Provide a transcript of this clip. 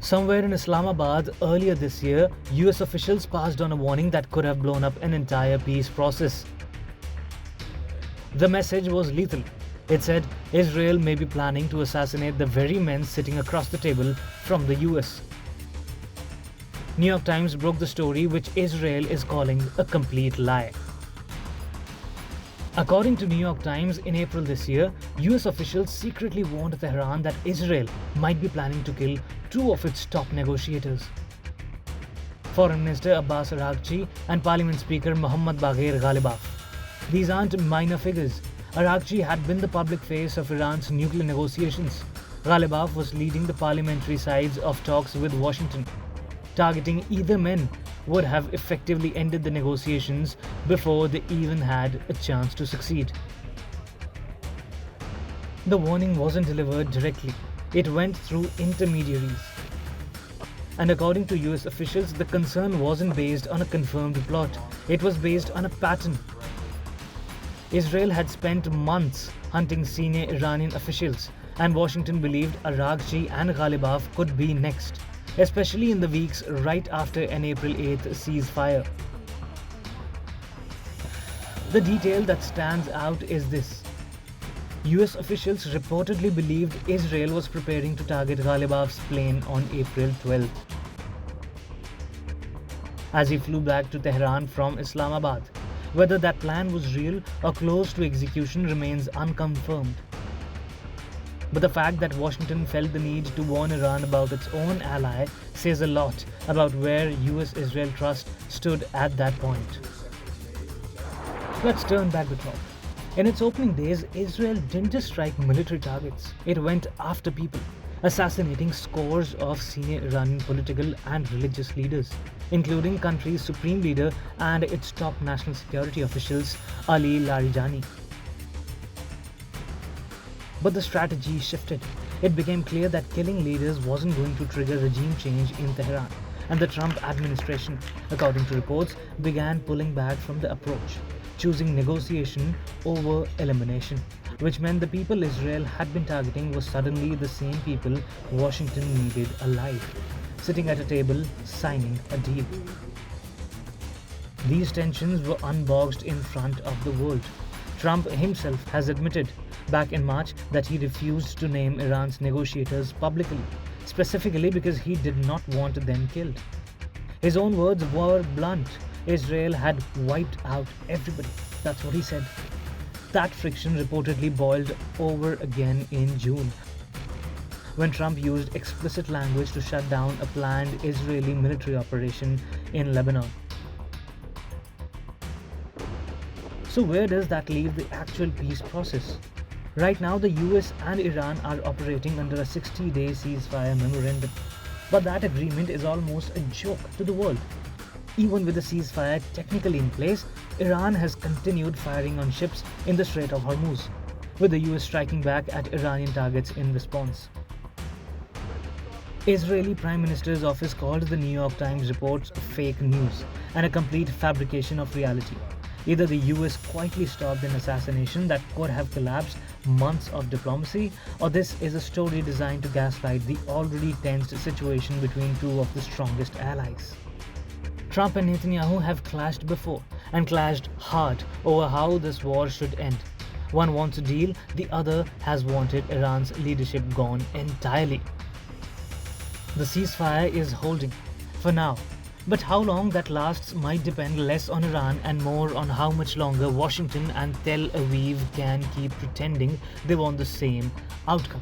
Somewhere in Islamabad earlier this year, US officials passed on a warning that could have blown up an entire peace process. The message was lethal. It said Israel may be planning to assassinate the very men sitting across the table from the US. New York Times broke the story, which Israel is calling a complete lie. According to New York Times, in April this year, US officials secretly warned Tehran that Israel might be planning to kill two of its top negotiators, Foreign Minister Abbas Araghchi and Parliament Speaker Mohammad Bagher Ghalibaf. These aren't minor figures. Araghchi had been the public face of Iran's nuclear negotiations. Ghalibaf was leading the parliamentary sides of talks with Washington. Targeting either men would have effectively ended the negotiations before they even had a chance to succeed. The warning wasn't delivered directly. It went through intermediaries. And according to US officials, the concern wasn't based on a confirmed plot. It was based on a pattern. Israel had spent months hunting senior Iranian officials, and Washington believed Araghchi and Ghalibaf could be next, especially in the weeks right after an April 8th ceasefire. The detail that stands out is this. US officials reportedly believed Israel was preparing to target Ghalibaf's plane on April 12th, as he flew back to Tehran from Islamabad. Whether that plan was real or close to execution remains unconfirmed. But the fact that Washington felt the need to warn Iran about its own ally says a lot about where US-Israel trust stood at that point. Let's turn back the clock. In its opening days, Israel didn't just strike military targets, it went after people, assassinating scores of senior Iranian political and religious leaders, including country's supreme leader and its top national security officials, Ali Larijani. But the strategy shifted. It became clear that killing leaders wasn't going to trigger regime change in Tehran, and the Trump administration, according to reports, began pulling back from the approach, choosing negotiation over elimination, which meant the people Israel had been targeting were suddenly the same people Washington needed alive, sitting at a table signing a deal. These tensions were unboxed in front of the world. Trump himself has admitted back in March that he refused to name Iran's negotiators publicly, specifically because he did not want them killed. His own words were blunt. Israel had wiped out everybody. That's what he said. That friction reportedly boiled over again in June, when Trump used explicit language to shut down a planned Israeli military operation in Lebanon. So where does that leave the actual peace process? Right now, the US and Iran are operating under a 60-day ceasefire memorandum. But that agreement is almost a joke to the world. Even with the ceasefire technically in place, Iran has continued firing on ships in the Strait of Hormuz, with the US striking back at Iranian targets in response. Israeli Prime Minister's office called the New York Times reports fake news and a complete fabrication of reality. Either the US quietly stopped an assassination that could have collapsed months of diplomacy, or this is a story designed to gaslight the already tensed situation between two of the strongest allies. Trump and Netanyahu have clashed before, and clashed hard over how this war should end. One wants a deal, the other has wanted Iran's leadership gone entirely. The ceasefire is holding, for now, but how long that lasts might depend less on Iran and more on how much longer Washington and Tel Aviv can keep pretending they want the same outcome.